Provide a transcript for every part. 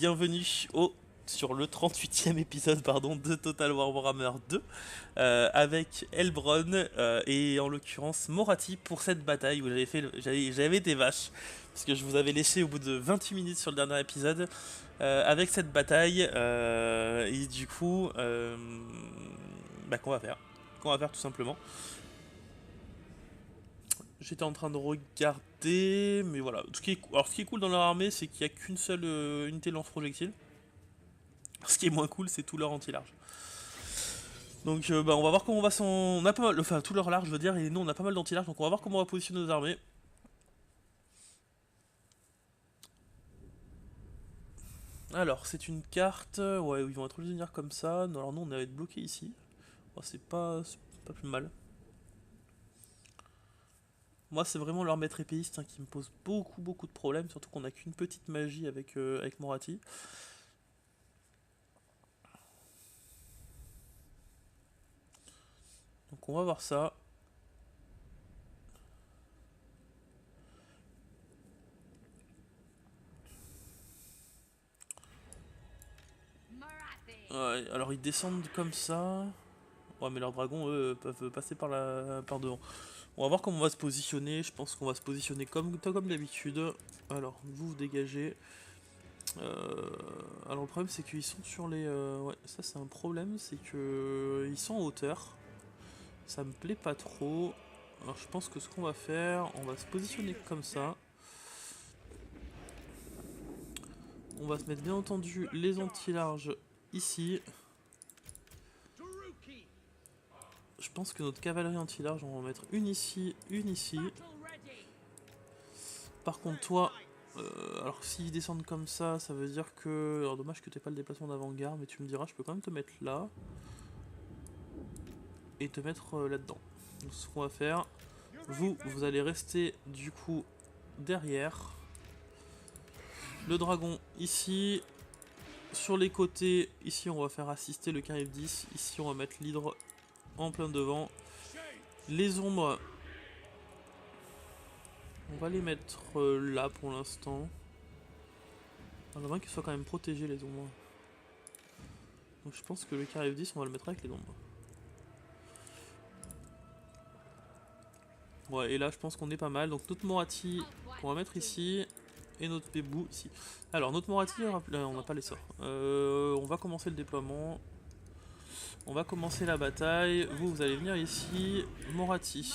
bienvenue sur le 38e épisode pardon, de Total War Warhammer 2 avec Elbron et en l'occurrence Moratti pour cette bataille où j'avais des vaches parce que je vous avais laissé au bout de 28 minutes sur le dernier épisode avec cette bataille et du coup qu'on va faire tout simplement. J'étais en train de regarder, mais voilà. Alors, ce qui est cool dans leur armée, c'est qu'il n'y a qu'une seule unité de lance-projectile. Ce qui est moins cool, c'est tout leur anti-large. Donc, on va voir comment on va s'en. On a pas mal. Enfin, tout leur large, je veux dire, et nous, on a pas mal d'anti-large, donc on va voir comment on va positionner nos armées. Alors, c'est une carte. Ouais, où ils vont être obligés de venir comme ça. Non, alors, nous, on va être bloqué ici. Oh, c'est pas plus mal. Moi, c'est vraiment leur maître épéiste qui me pose beaucoup de problèmes, surtout qu'on a qu'une petite magie avec Moratti. Donc, on va voir ça. Ouais, alors ils descendent comme ça. Ouais, mais leurs dragons, eux, peuvent passer par devant. On va voir comment on va se positionner. Je pense qu'on va se positionner comme d'habitude. Alors, vous dégagez. Alors, le problème, c'est qu'ils sont sur les. Ouais, ça, c'est un problème. C'est que ils sont en hauteur. Ça me plaît pas trop. Alors, je pense que ce qu'on va faire, on va se positionner comme ça. On va se mettre, bien entendu, les anti-larges ici. Je pense que notre cavalerie anti-large, on va en mettre une ici, une ici. Par contre, toi, alors s'ils descendent comme ça veut dire que. Alors, dommage que tu pas le déplacement d'avant-garde, mais tu me diras, je peux quand même te mettre là. Et te mettre là-dedans. Donc, ce qu'on va faire, vous allez rester du coup derrière. Le dragon ici. Sur les côtés, ici on va faire assister le carré 10. Ici on va mettre l'hydre en plein devant. Les ombres, on va les mettre là pour l'instant. On va bien qu'ils soient quand même protégés les ombres. Donc je pense que le carré 10 on va le mettre avec les ombres. Ouais, et là je pense qu'on est pas mal. Donc notre Moratti qu'on va mettre ici. Et notre Pébou ici. Alors notre Moratti, on n'a pas les sorts. On va commencer le déploiement. On va commencer la bataille. Vous allez venir ici. Moratti.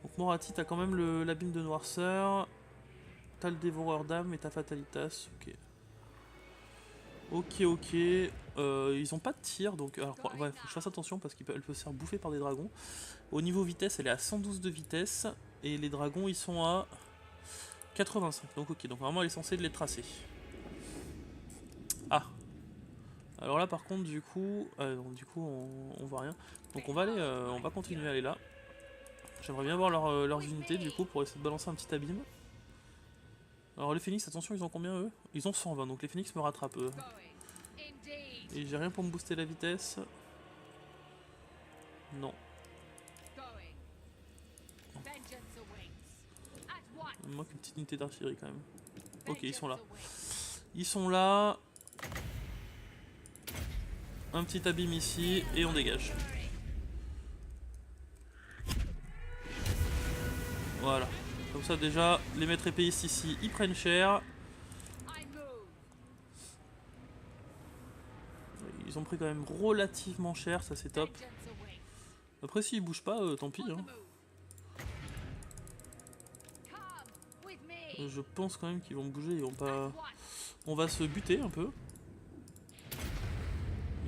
Donc Moratti, t'as quand même l'abîme de noirceur. T'as le dévoreur d'âme et t'as Fatalitas. Ok. Ok. Ils ont pas de tir, donc alors, ouais, faut que je fasse attention parce qu'elle peut se faire bouffer par des dragons. Au niveau vitesse, elle est à 112 de vitesse. Et les dragons, ils sont à 85. Donc ok, donc normalement elle est censée les tracer. Ah. Alors là par contre on voit rien. Donc on va continuer à aller là. J'aimerais bien voir leurs unités du coup pour essayer de balancer un petit abîme. Alors les phoenix, attention, ils ont combien eux? Ils ont 120, donc les phoenix me rattrapent eux. Et j'ai rien pour me booster la vitesse. Non. Il me manque une petite unité d'artillerie quand même. Ok, ils sont là. Ils sont là. Un petit abîme ici et on dégage. Voilà. Comme ça déjà, les maîtres épéistes ici, ils prennent cher. Ils ont pris quand même relativement cher, ça c'est top. Après s'ils bougent pas, tant pis. Hein. Je pense quand même qu'ils vont bouger, ils vont pas... On va se buter un peu.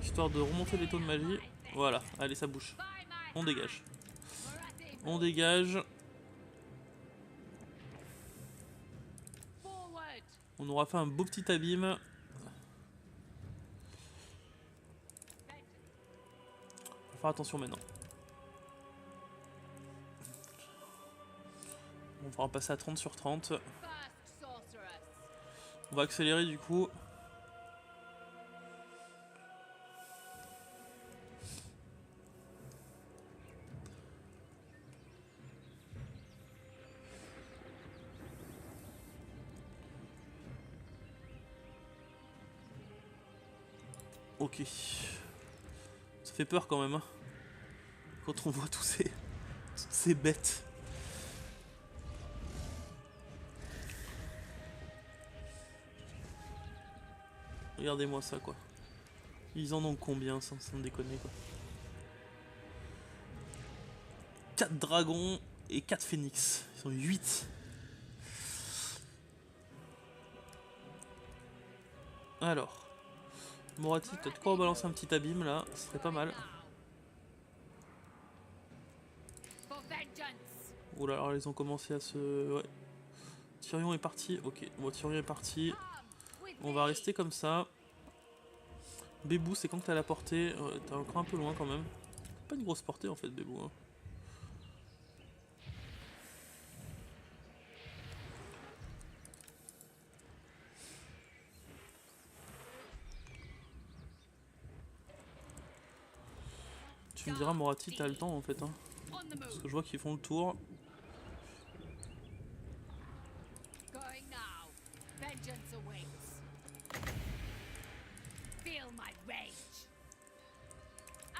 Histoire de remonter les taux de magie. Voilà, allez ça bouge. On dégage. On dégage. On aura fait un beau petit abîme. Faut faire attention maintenant. On va passer à 30 sur 30. On va accélérer du coup. Ok. Ça fait peur quand même, hein. Quand on voit toutes ces bêtes. Regardez-moi ça, quoi. Ils en ont combien, sans déconner, quoi. 4 dragons et 4 phénix. Ils sont 8. Alors. Moratti, t'as de quoi balancer un petit abîme, là. Ce serait pas mal. Oula, alors ils ont commencé à se... Ouais. Tyrion est parti. Ok, bon, Tyrion est parti. On va rester comme ça. Bébou, c'est quand que t'as la portée. T'es encore un peu loin quand même. Pas une grosse portée en fait, Bébou. Hein. Tu me diras, Moratti, t'as le temps en fait. Hein. Parce que je vois qu'ils font le tour.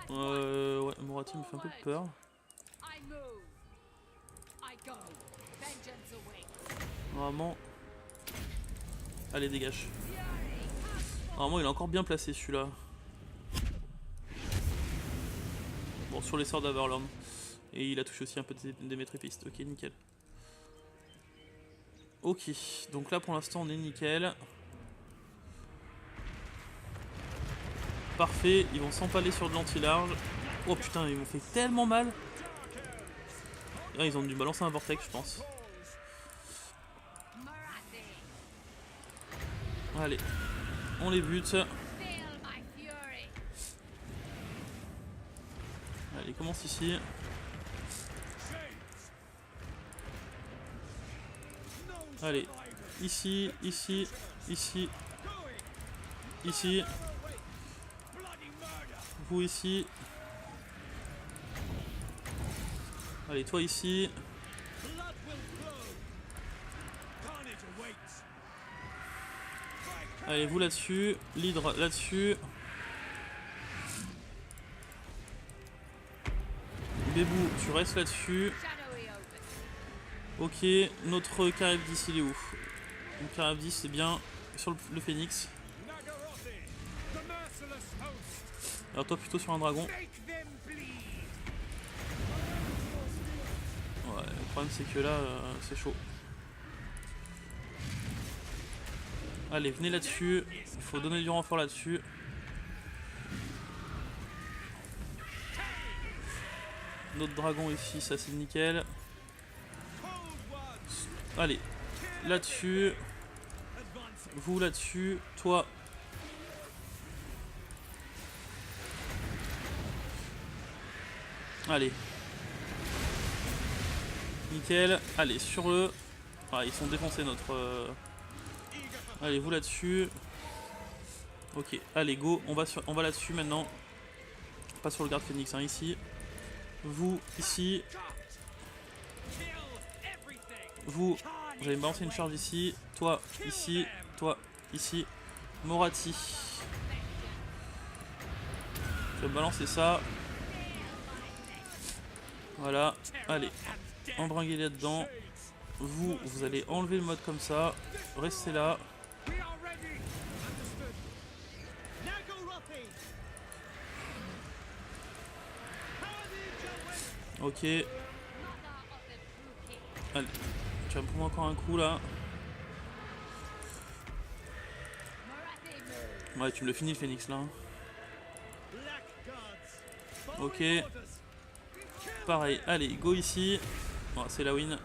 Ouais, Moratti me fait un peu peur. Normalement... Allez, dégage. Normalement, il est encore bien placé celui-là. Bon, sur les sorts d'Averland. Et il a touché aussi un peu des métrépistes. Ok, nickel. Ok, donc là pour l'instant on est nickel. Parfait, ils vont s'empaler sur de l'anti-large. Oh putain, ils m'ont fait tellement mal. Ah, ils ont dû balancer un vortex, je pense. Allez, on les bute. Allez, commence ici. Allez, ici, ici, ici, ici. Vous ici. Allez, toi ici. Allez, vous là-dessus. L'hydre là-dessus. Bébou, tu restes là-dessus. Ok, notre Charybdis il est où? Donc Charybdis c'est bien sur le phénix. Alors toi plutôt sur un dragon. Ouais, le problème c'est que là c'est chaud. Allez, venez là-dessus. Il faut donner du renfort là-dessus. Notre dragon ici, ça c'est nickel. Allez, là-dessus. Vous là-dessus. Toi. Allez. Nickel. Allez, sur le... Ah, ils sont défoncés notre... Allez, vous là-dessus. Ok, allez, go. On va là-dessus maintenant. Pas sur le garde phénix, hein, ici. Vous, ici. Vous allez me balancer une charge ici. Toi, ici. Toi, ici. Moratti. Je vais balancer ça. Voilà. Allez. Embringuez là-dedans. Vous allez enlever le mode comme ça. Restez là. Ok. Allez. Tu vas me prendre encore un coup là. Ouais, tu me le finis le phénix là. Ok. Pareil. Allez, go ici. Bon, c'est la win.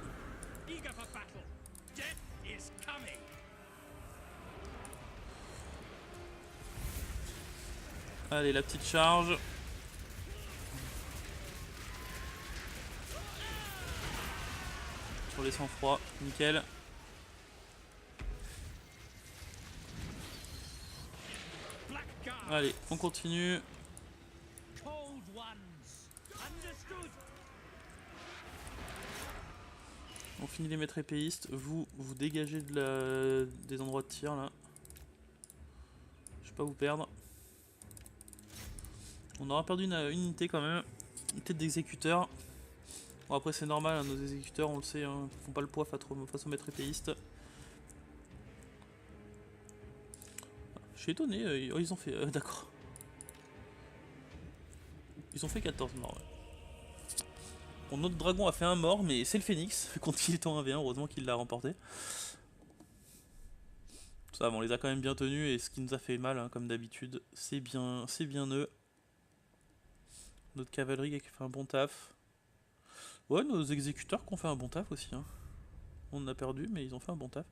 Allez, la petite charge. Sur les sang-froid, nickel. Allez, on continue. On finit les maîtres épéistes. Vous dégagez des endroits de tir là. Je vais pas vous perdre. On aura perdu une unité quand même. Une tête d'exécuteur. Bon après c'est normal, hein, nos exécuteurs on le sait, hein, font pas le poids face au maître épéiste. Je suis étonné, oh, ils ont fait... d'accord. Ils ont fait 14 morts, ouais. Bon, notre dragon a fait un mort, mais c'est le phénix, contre il est en 1v1, heureusement qu'il l'a remporté. Ça va, on les a quand même bien tenus, et ce qui nous a fait mal, hein, comme d'habitude, c'est bien eux. Notre cavalerie qui a fait un bon taf. Ouais, nos exécuteurs qui ont fait un bon taf aussi, hein. On a perdu, mais ils ont fait un bon taf.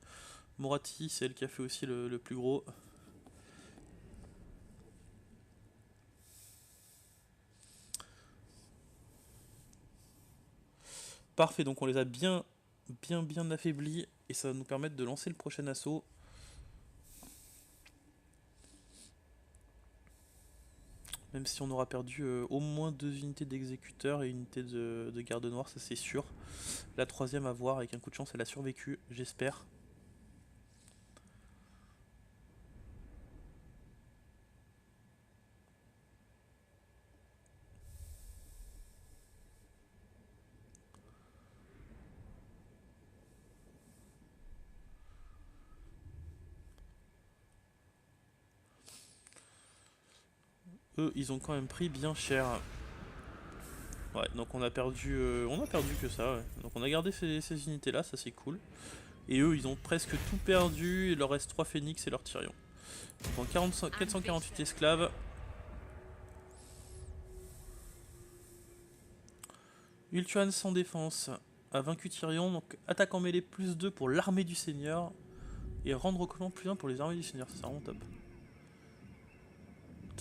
Morati, c'est elle qui a fait aussi le plus gros. Parfait, donc on les a bien affaiblis et ça va nous permettre de lancer le prochain assaut. Même si on aura perdu au moins 2 unités d'exécuteurs et une unité de garde noire, ça c'est sûr. La troisième à voir, avec un coup de chance elle a survécu, j'espère. Eux, ils ont quand même pris bien cher. Ouais, donc on a perdu que ça, ouais. Donc on a gardé ces unités là, ça c'est cool. Et eux, ils ont presque tout perdu, il leur reste 3 phénix et leur Tyrion. Donc en 448 esclaves. Ultuan sans défense a vaincu Tyrion, donc attaque en mêlée plus 2 pour l'armée du Seigneur. Et rendre commande plus 1 pour les armées du Seigneur, c'est vraiment top.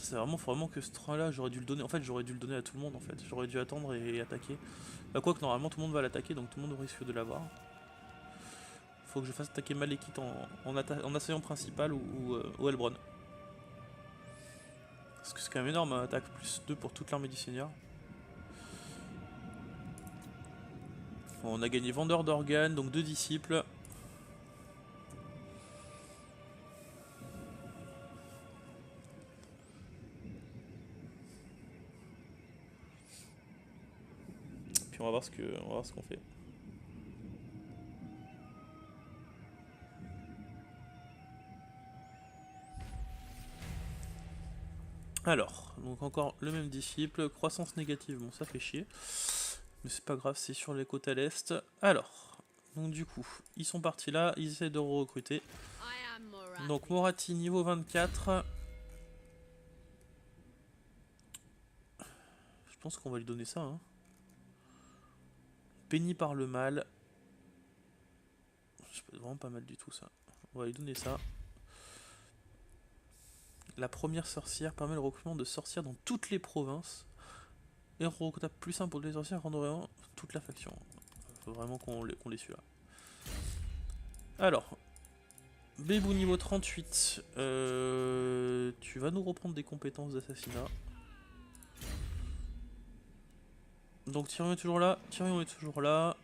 C'est vraiment, faut vraiment que ce train là, j'aurais dû le donner. En fait, j'aurais dû le donner à tout le monde en fait. J'aurais dû attendre et attaquer. Bah, quoi que normalement tout le monde va l'attaquer, donc tout le monde risque de l'avoir. Faut que je fasse attaquer Malekith en assaillant principal ou Elbron. Parce que c'est quand même énorme, hein, attaque plus 2 pour toute l'armée du Seigneur. Bon, on a gagné vendeur d'organes, donc 2 disciples. Puis on va voir ce qu'on fait. Alors, donc encore le même disciple, croissance négative, bon ça fait chier. Mais c'est pas grave, c'est sur les côtes à l'est. Alors, donc du coup, ils sont partis là, ils essaient de recruter. Donc Morati niveau 24. Je pense qu'on va lui donner ça. Hein. Béni par le mal. Je peux vraiment pas mal du tout ça. On va lui donner ça. La première sorcière permet le recrutement de sorcières dans toutes les provinces. Et on recrute plus 1 pour les sorcières rendre vraiment toute la faction. Faut vraiment qu'on les suit là. Alors, Bébou niveau 38. Tu vas nous reprendre des compétences d'assassinat. Donc Tyrion est toujours là. Tyrion est toujours là.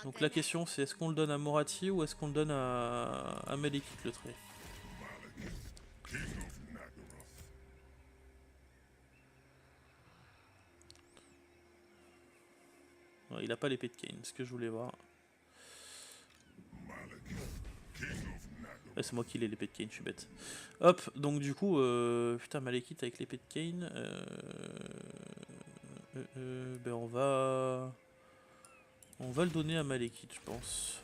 Donc la question c'est est-ce qu'on le donne à Morati ou est-ce qu'on le donne à Malekith le trait. Ouais, il a pas l'épée de Kane, ce que je voulais voir. Ouais, c'est moi qui l'ai l'épée de Kane, je suis bête. Hop, donc du coup, putain Malekith avec l'épée de Kane. Ben on va le donner à Malekith, je pense.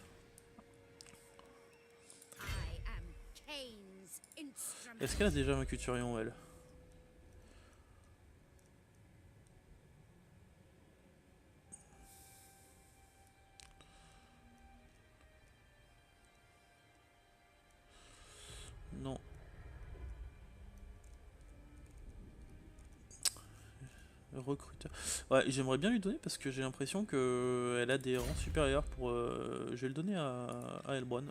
Est-ce qu'elle a déjà vaincu Tyrion, elle? Non. Recruteur. Ouais, j'aimerais bien lui donner parce que j'ai l'impression qu'elle a des rangs supérieurs pour... je vais le donner à Elbron.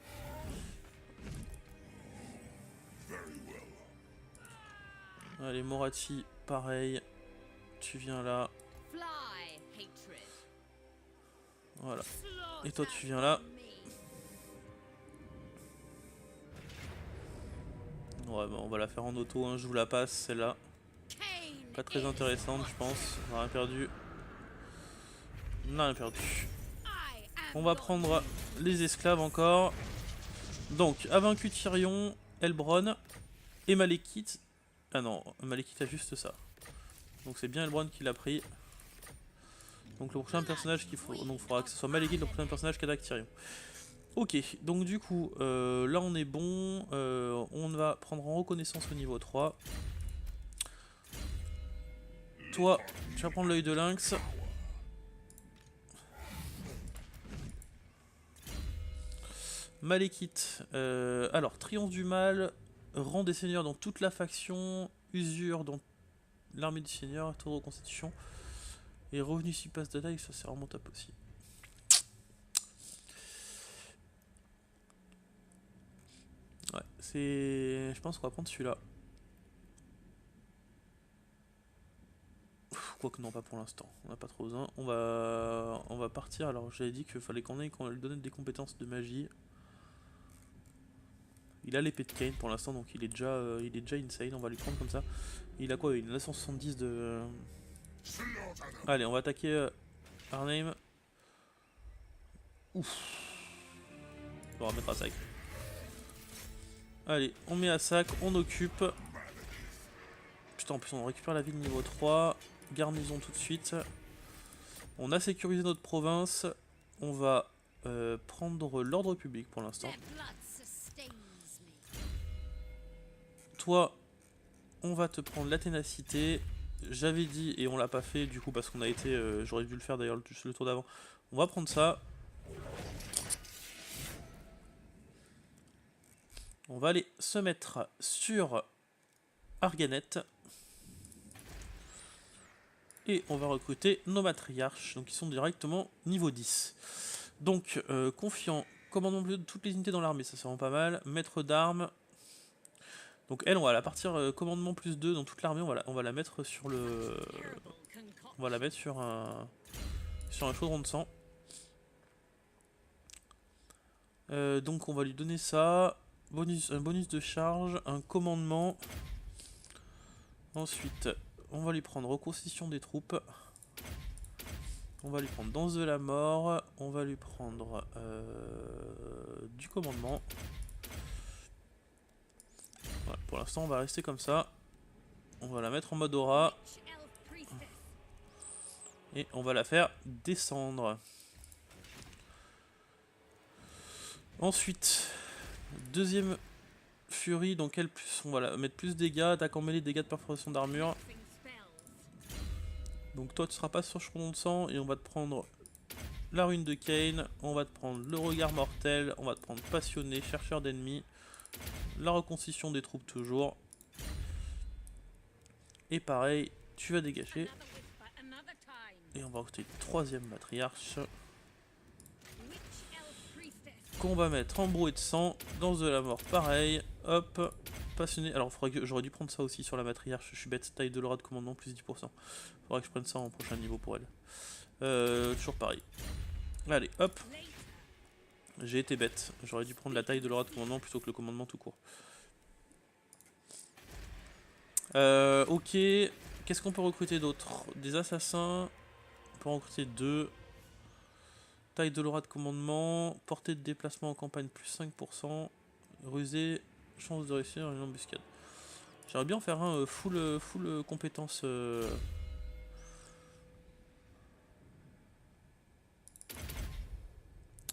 Allez, Morati, pareil. Tu viens là. Voilà. Et toi, tu viens là. Ouais, bah on va la faire en auto, hein. Je vous la passe, celle-là. Pas très intéressante, je pense. On a rien perdu. On a rien perdu. On va prendre les esclaves encore. Donc, a vaincu Tyrion, Elbron et Malekith. Ah non, Malekith a juste ça. Donc c'est bien Elbron qui l'a pris. Donc le prochain personnage qu'il faut... Donc il faudra que ce soit Malekith le prochain personnage qui attaque Tyrion. Ok, donc du coup, là on est bon. On va prendre en reconnaissance au niveau 3. Toi, tu vas prendre l'œil de lynx. Malekith. Alors, triomphe du mal, rang des seigneurs dans toute la faction, usure dans l'armée du seigneur, tour de reconstitution. Et revenu si passe de taille, ça c'est vraiment top aussi. Ouais, c'est... Je pense qu'on va prendre celui-là. Quoique non, pas pour l'instant. On n'a pas trop besoin. On va partir. Alors j'avais dit qu'il fallait qu'on lui donne des compétences de magie. Il a l'épée de Kain pour l'instant, donc il est déjà insane. On va lui prendre comme ça. Il a quoi? Il a 970 de... Allez, on va attaquer Arnhem. Ouf. On va remettre à sac. Allez, on met à sac, on occupe. Putain, en plus on récupère la ville niveau 3. Garnison tout de suite. On a sécurisé notre province. On va prendre l'ordre public pour l'instant. Toi, on va te prendre la ténacité. J'avais dit, et on l'a pas fait du coup parce qu'on a été... J'aurais dû le faire d'ailleurs le tour d'avant. On va prendre ça. On va aller se mettre sur Arganet. Et on va recruter nos matriarches, donc ils sont directement niveau 10. Donc, confiant, commandement de toutes les unités dans l'armée, ça c'est vraiment pas mal. Maître d'armes. Donc elle, on va la partir commandement plus 2 dans toute l'armée, on va la mettre sur le... On va la mettre sur un chaudron de sang. Donc on va lui donner ça. Un bonus de charge, un commandement. Ensuite, on va lui prendre reconstitution des troupes. On va lui prendre danse de la mort. On va lui prendre du commandement. Voilà, pour l'instant, on va rester comme ça. On va la mettre en mode aura. Et on va la faire descendre. Ensuite, deuxième furie, donc elle plus, on va la mettre plus de dégâts, attaque en mêlée, dégâts de perforation d'armure. Donc toi tu seras pas sur chaudron de sang et on va te prendre la rune de Kain, on va te prendre le regard mortel, on va te prendre passionné, chercheur d'ennemis, la reconstitution des troupes toujours. Et pareil, tu vas dégager. Et on va recruter le troisième matriarche. Qu'on va mettre en brouet de sang, danse de la mort pareil, hop, passionné. Alors j'aurais dû prendre ça aussi sur la matriarche, je suis bête, taille de l'aura de commandement plus 10%. Faudrait que je prenne ça en prochain niveau pour elle. Toujours pareil. Allez, hop. J'ai été bête, j'aurais dû prendre la taille de l'aura de commandement plutôt que le commandement tout court. Ok, qu'est-ce qu'on peut recruter d'autre? Des assassins, on peut en recruter 2. Taille de l'aura de commandement, portée de déplacement en campagne plus 5%, rusé, chance de réussir une embuscade. J'aimerais bien en faire un full compétence.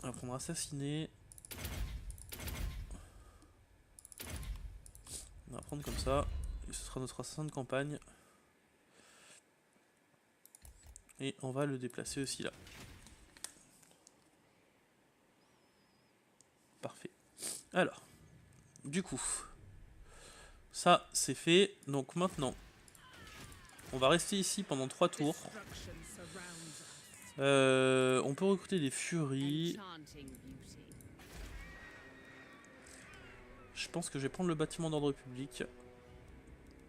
On va prendre assassiner. On va prendre comme ça. Et ce sera notre assassin de campagne. Et on va le déplacer aussi là. Parfait. Alors, du coup, ça c'est fait. Donc maintenant, on va rester ici pendant 3 tours. On peut recruter des furies. Je pense que je vais prendre le bâtiment d'ordre public.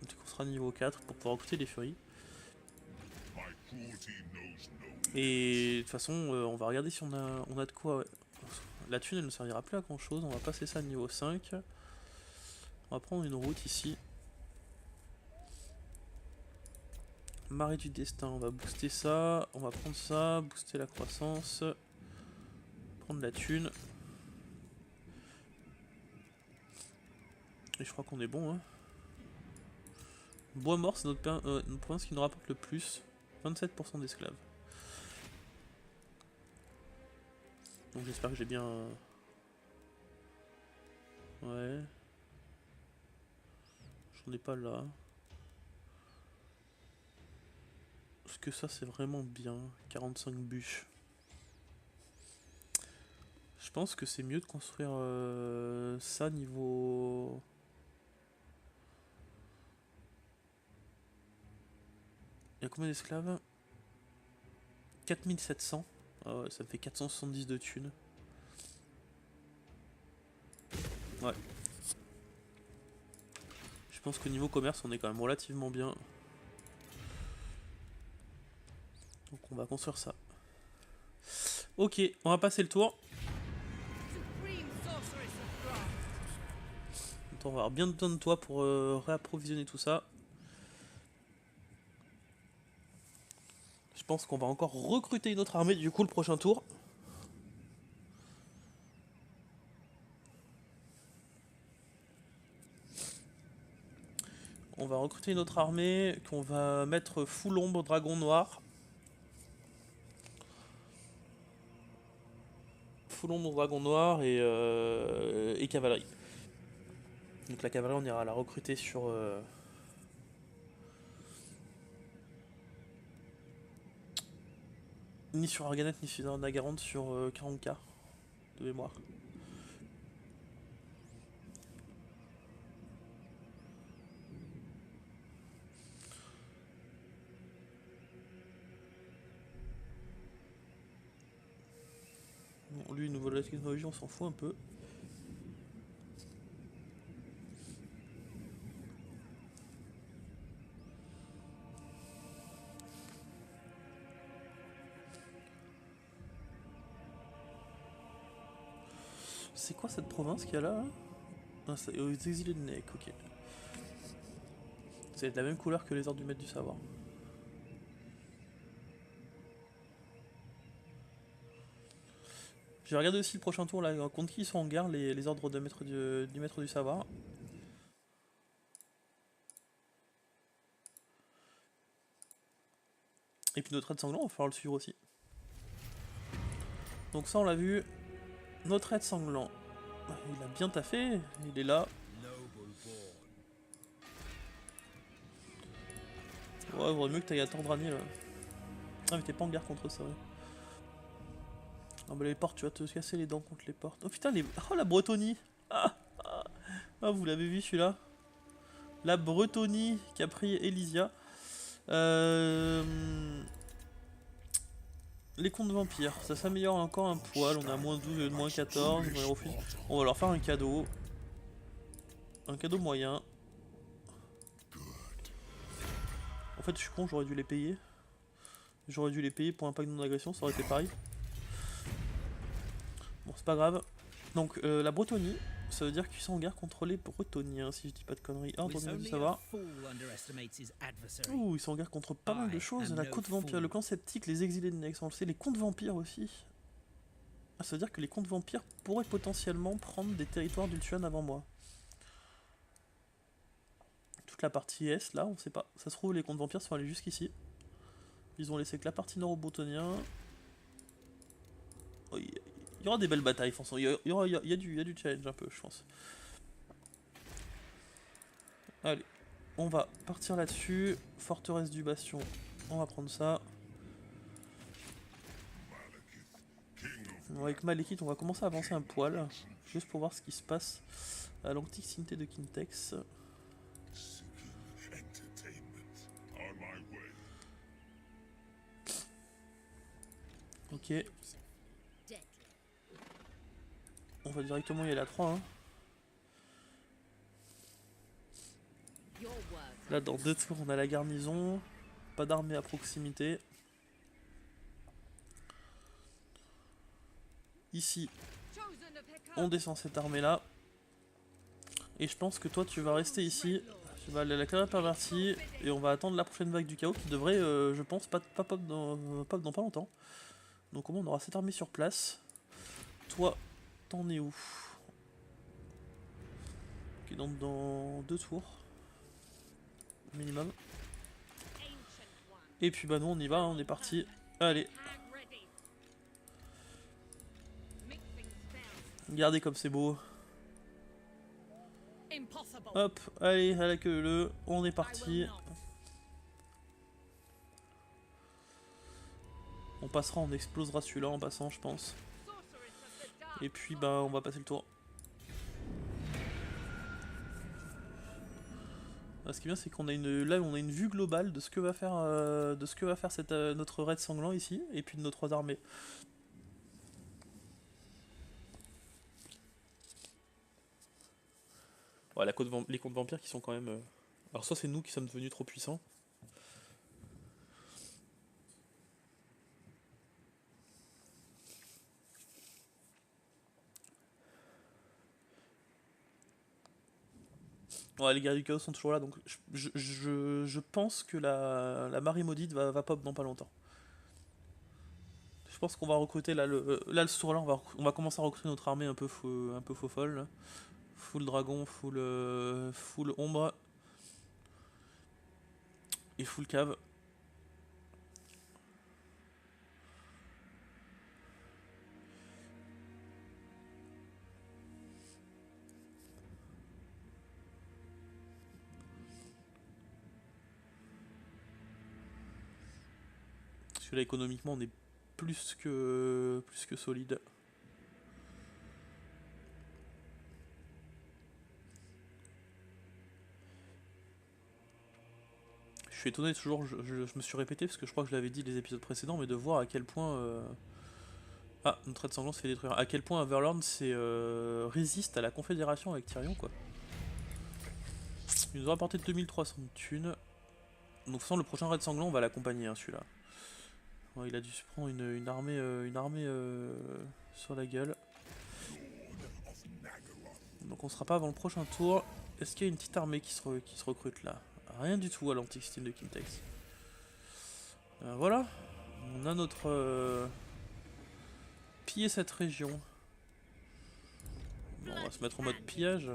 Donc on sera niveau 4 pour pouvoir recruter des furies. Et de toute façon, on va regarder si on a de quoi. Ouais. La thune elle ne servira plus à grand chose. On va passer ça à niveau 5. On va prendre une route ici. Marée du destin, on va booster ça, on va prendre ça, booster la croissance, prendre la thune. Et je crois qu'on est bon, hein. Bois mort, c'est notre province qui nous rapporte le plus. 27% d'esclaves. Donc j'espère que j'ai bien... Ouais. J'en ai pas là. Parce que ça c'est vraiment bien. 45 bûches. Je pense que c'est mieux de construire ça niveau... Il y a combien d'esclaves? 4700. Ah ouais, ça me fait 470 de thunes. Ouais. Je pense qu'au niveau commerce, on est quand même relativement bien. Donc on va construire ça. Ok, on va passer le tour. On va avoir bien besoin de toi pour réapprovisionner tout ça. Je pense qu'on va encore recruter une autre armée du coup le prochain tour. On va recruter une autre armée qu'on va mettre full ombre dragon noir. Full ombre dragon noir et cavalerie. Donc la cavalerie on ira la recruter sur... ni sur Arganet ni sur Nagarante sur 40k de mémoire. Bon, lui, nouveau la technologie, on s'en fout un peu. C'est quoi cette province qu'il y a là? Ah, c'est aux exilés de Nek, ok. C'est de la même couleur que les ordres du maître du savoir. Je vais regarder aussi le prochain tour là, contre qui ils sont en guerre, les ordres de maître du maître du savoir. Et puis notre aide sanglant, on va falloir le suivre aussi. Donc ça on l'a vu. Notre aide sanglant, il a bien taffé, il est là. Ouais, vaudrait mieux que t'ailles à Tordrani là. Ah mais t'es pas en guerre contre ça, ouais. Ah bah les portes, tu vas te casser les dents contre les portes. Oh putain, oh la Bretonie. Ah, vous l'avez vu celui-là. La Bretonie qui a pris Elysia. Les contes vampires, ça s'améliore encore un poil. On est à moins 12 et moins 14. On va leur faire un cadeau. Un cadeau moyen. En fait, je suis con, j'aurais dû les payer. J'aurais dû les payer pour un pack non-agression, ça aurait été pareil. Bon, c'est pas grave. Donc, la Bretonie, ça veut dire qu'ils sont en guerre contre les Bretoniens, si je dis pas de conneries. Ah, on doit bien savoir. Ouh, ils sont en guerre contre pas mal de choses. La côte vampire, le clan sceptique, les exilés de Nex, on le sait, les contes vampires aussi. Ah, ça veut dire que les contes vampires pourraient potentiellement prendre des territoires d'Ultuan avant moi. Toute la partie est, là, on sait pas. Ça se trouve, les contes vampires sont allés jusqu'ici. Ils ont laissé que la partie nord aux Bretoniens. Oh, il y aura des belles batailles, il y a du challenge un peu, je pense. Allez, on va partir là-dessus. Forteresse du Bastion, on va prendre ça. Bon, avec Malekith, on va commencer à avancer un poil, juste pour voir ce qui se passe à l'antiquité de Kintex. Ok. On va directement y aller à 3. Hein. Là, dans 2 tours, on a la garnison. Pas d'armée à proximité. Ici, on descend cette armée-là. Et je pense que toi, tu vas rester ici. va aller à la carrière pervertie et on va attendre la prochaine vague du chaos qui devrait, je pense, pas pop dans pas longtemps. Donc au moins on aura cette armée sur place. Toi, t'en es où? Ok, dans 2 tours. Minimum. Et puis bah nous on y va, on est parti. Allez. Regardez comme c'est beau. Hop, allez, à la queue leu, on est parti. On passera, on explosera celui-là en passant, je pense. Et puis bah on va passer le tour. Ah, ce qui est bien, c'est qu'on a une vue globale de ce que va faire cette, notre raid sanglant ici, et puis de nos 3 armées. Ouais, les comptes vampires qui sont quand même. Alors soit c'est nous qui sommes devenus trop puissants. Ouais, les guerriers du chaos sont toujours là, donc je pense que la marée maudite va pop dans pas longtemps. Je pense qu'on va recruter là, ce tour là, on va commencer à recruter notre armée un peu faux folle. Là. Full dragon, full ombre. Et full cave. Parce que là économiquement on est plus que solide. Je suis étonné toujours, je me suis répété parce que je crois que je l'avais dit les épisodes précédents, mais de voir à quel point... Ah, notre raid sanglant se fait détruire. À quel point Averlord résiste à la confédération avec Tyrion, quoi. Il nous a rapporté 2300 de thunes. Donc sans le prochain raid sanglant, on va l'accompagner, hein, celui-là. Ouais, il a dû se prendre une armée, sur la gueule. Donc on sera pas avant le prochain tour. Est-ce qu'il y a une petite armée qui se recrute là? Rien du tout à l'anti-système de Kimtex. Voilà. On a notre... piller cette région. Bon, on va se mettre en mode pillage.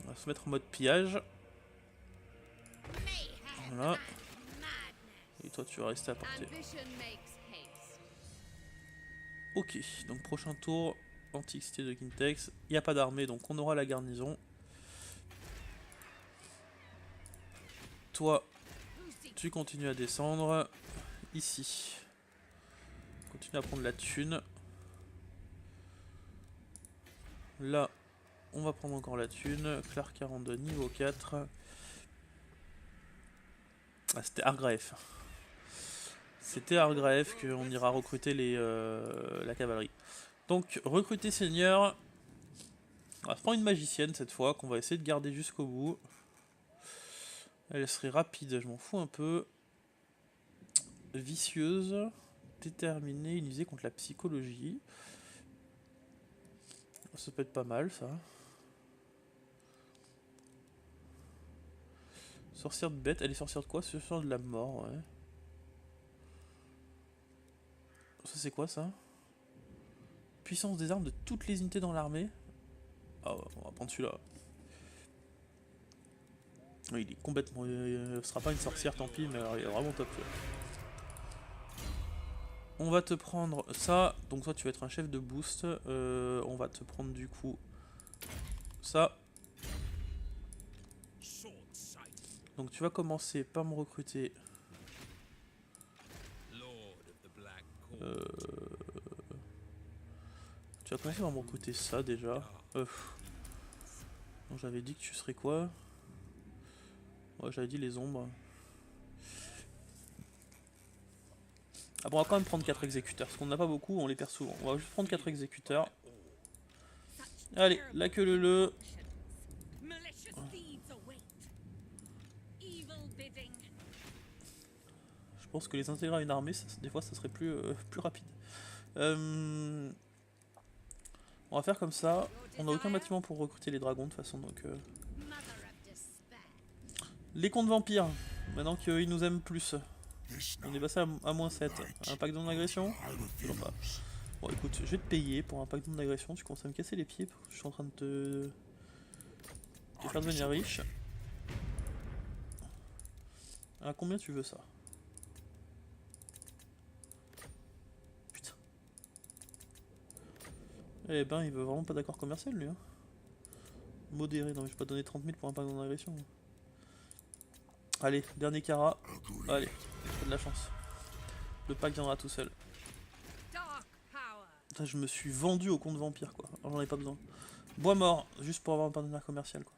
On va se mettre en mode pillage. Voilà. Et toi tu vas rester à portée. Ok, donc prochain tour, antiquité de Kintex. Il n'y a pas d'armée, donc on aura la garnison. Toi, tu continues à descendre. Ici. Continue à prendre la thune. Là, on va prendre encore la thune. Clark 42, niveau 4. Ah, c'était Argraef. C'était Argraef qu'on ira recruter la cavalerie. Donc, recruter seigneur. On va se prendre une magicienne cette fois, qu'on va essayer de garder jusqu'au bout. Elle serait rapide, je m'en fous un peu. Vicieuse. Déterminée, immunisée contre la psychologie. Ça peut être pas mal, ça. Sorcière de bête, elle est sorcière de quoi? Sorcière de la mort, ouais. Ça c'est quoi ça? Puissance des armes de toutes les unités dans l'armée. Ah ouais, on va prendre celui-là. Il est complètement... ce sera pas une sorcière, tant pis, mais alors, il est vraiment top. On va te prendre ça. Donc toi tu vas être un chef de boost. On va te prendre du coup ça. Donc tu vas commencer par me recruter. Tu vas commencer par me recruter ça déjà. J'avais dit que tu serais quoi? Ouais, j'avais dit les ombres. Ah bon, on va quand même prendre 4 exécuteurs, parce qu'on n'a pas beaucoup, on les perd souvent. On va juste prendre 4 exécuteurs. Allez, la queue leu. Je pense que les intégrer à une armée, des fois ça serait plus rapide. On va faire comme ça. On n'a aucun bâtiment pour recruter les dragons de toute façon, donc... Les comptes vampires, maintenant qu'ils nous aiment plus. On est passé à moins 7. Un pacte d'agression? Toujours pas. Bon écoute, je vais te payer pour un pacte d'agression, tu commences à me casser les pieds. Je suis en train de te faire devenir riche. À combien tu veux ça? Putain. Eh ben il veut vraiment pas d'accord commercial lui hein. Modéré, non mais je vais pas donner 30 000 pour un pacte d'agression. Allez, dernier cara. Allez, j'ai de la chance. Le pack viendra tout seul. Putain, je me suis vendu au compte vampire quoi. J'en ai pas besoin. Bois mort, juste pour avoir un partenaire commercial quoi.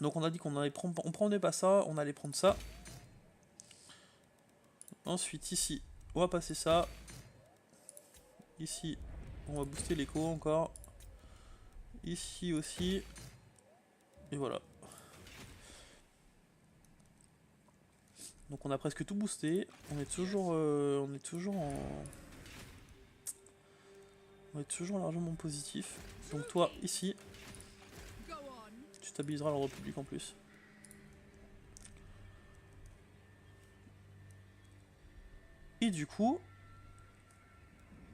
Donc on a dit qu'on allait prendre. On prenait pas ça, on allait prendre ça. Ensuite ici, on va passer ça. Ici, on va booster l'écho encore. Ici aussi. Et voilà. Donc on a presque tout boosté. On est toujours largement positif. Donc toi ici, tu stabiliseras la République en plus. Et du coup,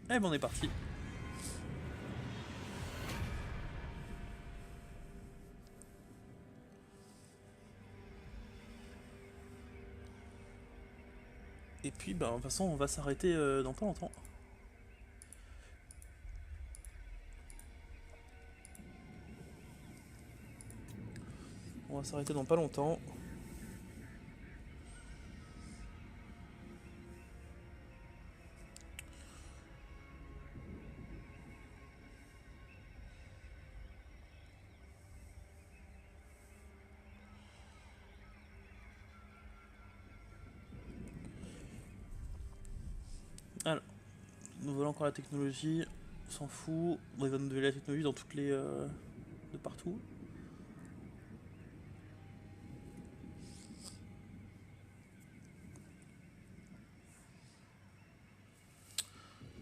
eh ben on est parti. Et puis, bah, de toute façon, on va s'arrêter dans pas longtemps. On va s'arrêter dans pas longtemps. Alors, nous voilà encore la technologie. On s'en fout. On va nous donner la technologie dans toutes les... de partout.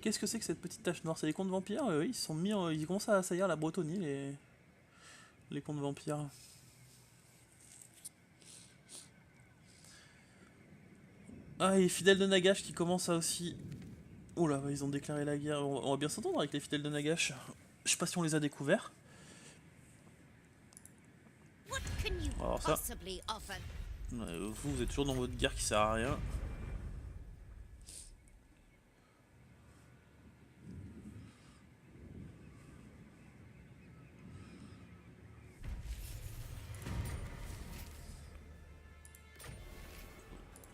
Qu'est-ce que c'est que cette petite tache noire? C'est les contes vampires? Ils se sont mis ils commencent à assaillir la Bretonie, les contes vampires. Ah, et les fidèles de Nagash qui commencent à aussi... Oula, bah, ils ont déclaré la guerre. On va bien s'entendre avec les fidèles de Nagash. Je sais pas si on les a découverts. Alors ça... vous êtes toujours dans votre guerre qui sert à rien.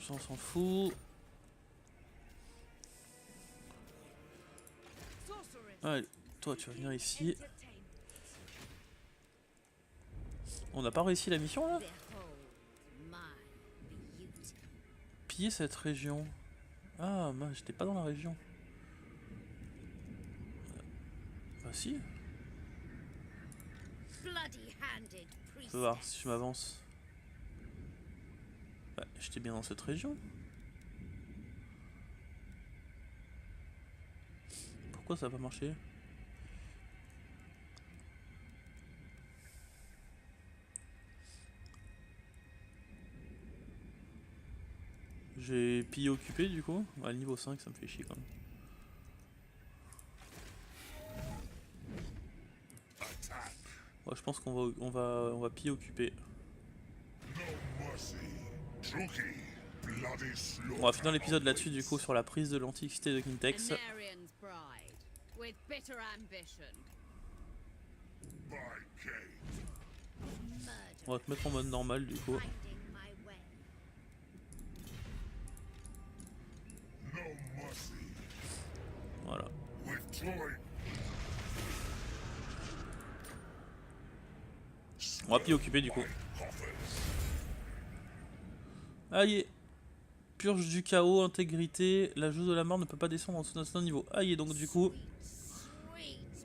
On s'en fout. Allez, toi tu vas venir ici. On n'a pas réussi la mission là? Piller cette région. Ah, mince, j'étais pas dans la région. Bah si. On peut voir si je m'avance. Bah, j'étais bien dans cette région. Pourquoi ça n'a pas marché? J'ai pillé occupé du coup. Ouais, le niveau 5 ça me fait chier quand même. Ouais, je pense qu'on va piller occupé. On va finir l'épisode là-dessus du coup sur la prise de l'antiquité de Kintex. On va te mettre en mode normal du coup. Voilà. On va piller occupé du coup. Aïe. Purge du chaos, intégrité. La joueuse de la mort ne peut pas descendre en dessous d'un certain niveau. Aïe, donc du coup,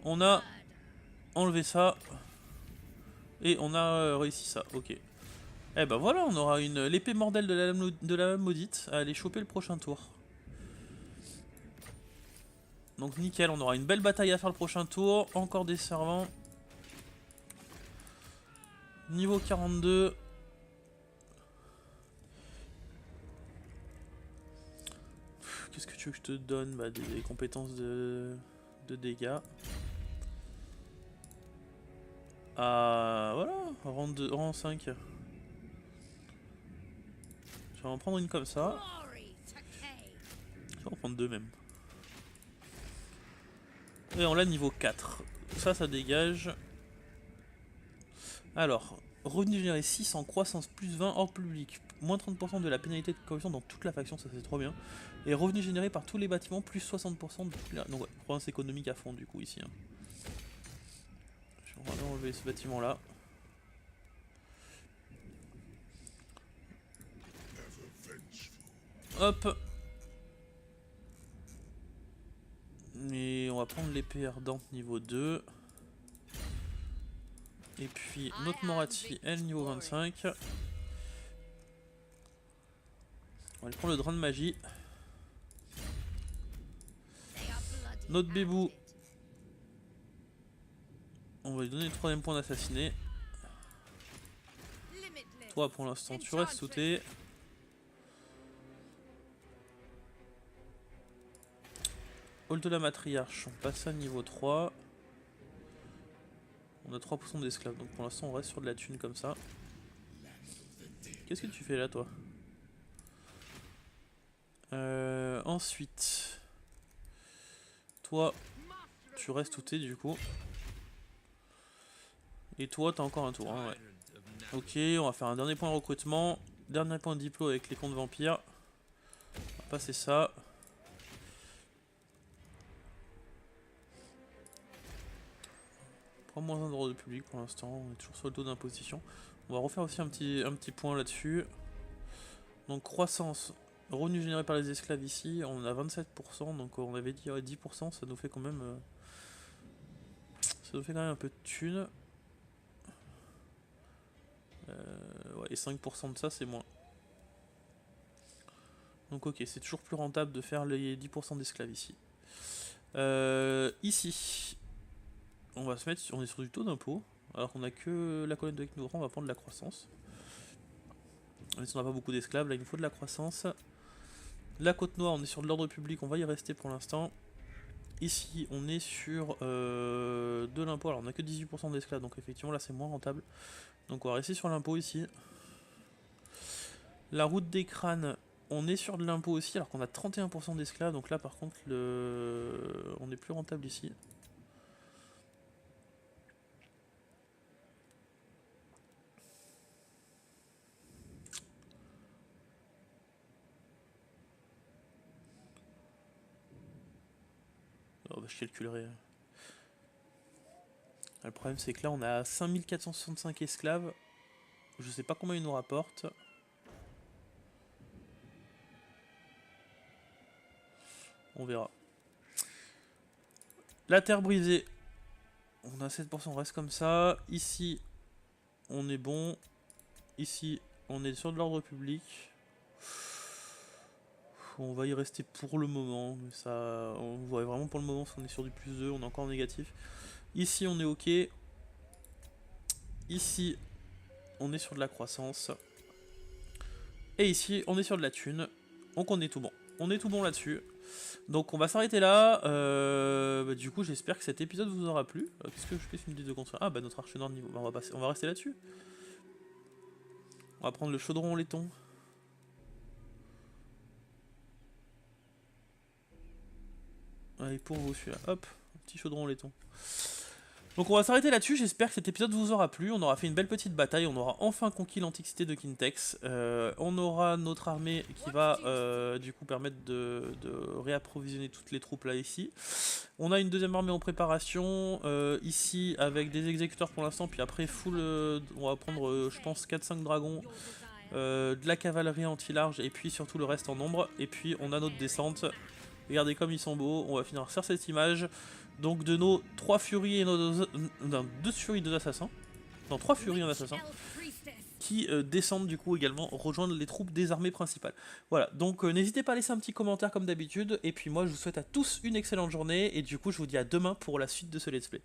on a enlevé ça. Et on a réussi ça, ok. Eh ben voilà, on aura l'épée mordelle de la maudite à aller choper le prochain tour. Donc nickel, on aura une belle bataille à faire le prochain tour. Encore des servants. Niveau 42. Qu'est-ce que tu veux que je te donne? Bah, des compétences de dégâts. Ah, voilà, rang 5. Je vais en prendre une comme ça. Je vais en prendre deux même. Et on l'a niveau 4. Ça dégage. Alors, revenu généré 6 en croissance, plus 20 hors public, moins 30% de la pénalité de corruption dans toute la faction, ça c'est trop bien. Et revenu généré par tous les bâtiments, plus 60% de toute la... Donc ouais, croissance économique à fond du coup ici. Hein. Je vais enlever ce bâtiment là. Hop. Et on va prendre l'épée ardente niveau 2. Et puis notre Moratti, elle, niveau 25. On va prendre le drain de magie. Notre bébou. On va lui donner le 3ème point d'assassiné. Toi pour l'instant tu restes sauté. Hall de la matriarche, on passe à niveau 3. On a 3% d'esclaves, donc pour l'instant on reste sur de la thune comme ça. Qu'est-ce que tu fais là toi? Ensuite, toi, tu restes touté du coup. Et toi, t'as encore un tour. Hein, ouais. Ok, on va faire un dernier point de recrutement. Dernier point de diplôme avec les comptes vampires. On va passer ça. Pas moins 1 droit de public pour l'instant. On est toujours sur le taux d'imposition. On va refaire aussi un petit point là-dessus. Donc croissance. Revenu généré par les esclaves ici, on a 27%, donc on avait dit 10%, ça nous fait quand même un peu de thunes. Ouais, et 5% de ça c'est moins. Donc ok, c'est toujours plus rentable de faire les 10% d'esclaves ici. Ici, on va se mettre, on est sur du taux d'impôt, alors qu'on a que la colonne de Knouran, on va prendre de la croissance. Même si on n'a pas beaucoup d'esclaves, là il nous faut de la croissance. La côte noire, on est sur de l'ordre public, on va y rester pour l'instant. Ici, on est sur de l'impôt. Alors, on n'a que 18% d'esclaves, donc effectivement, là, c'est moins rentable. Donc, on va rester sur l'impôt ici. La route des crânes, on est sur de l'impôt aussi, alors qu'on a 31% d'esclaves. Donc là, par contre, on est plus rentable ici. Oh, bah, je calculerai. Le problème, c'est que là, on a 5465 esclaves. Je sais pas combien ils nous rapportent. On verra. La terre brisée. On a 7%, on reste comme ça. Ici, on est bon. Ici, on est sur de l'ordre public. On va y rester pour le moment. Mais ça, on voit vraiment pour le moment si on est sur du plus 2, on est encore négatif. Ici, on est ok. Ici, on est sur de la croissance. Et ici, on est sur de la thune. Donc on est tout bon. On est tout bon là-dessus. Donc on va s'arrêter là. Bah, du coup, j'espère que cet épisode vous aura plu. Qu'est-ce que je fais une idée de construire? Ah bah notre arche nord niveau. Bah, on va rester là-dessus. On va prendre le chaudron laiton. Allez, pour vous celui-là. Hop, petit chaudron laiton. Donc on va s'arrêter là-dessus, j'espère que cet épisode vous aura plu, on aura fait une belle petite bataille, on aura enfin conquis l'antiquité de Kintex, on aura notre armée qui va du coup permettre de réapprovisionner toutes les troupes là ici. On a une deuxième armée en préparation, ici avec des exécuteurs pour l'instant, puis après full, on va prendre je pense 4-5 dragons, de la cavalerie anti-large et puis surtout le reste en nombre, et puis on a notre descente. Regardez comme ils sont beaux, on va finir sur cette image. Donc de nos 3 furies et nos 2 furies, 2 assassins. Non, 3 furies et un assassin. qui descendent du coup également rejoindre les troupes des armées principales. Voilà, donc n'hésitez pas à laisser un petit commentaire comme d'habitude, et puis moi je vous souhaite à tous une excellente journée, et du coup je vous dis à demain pour la suite de ce let's play.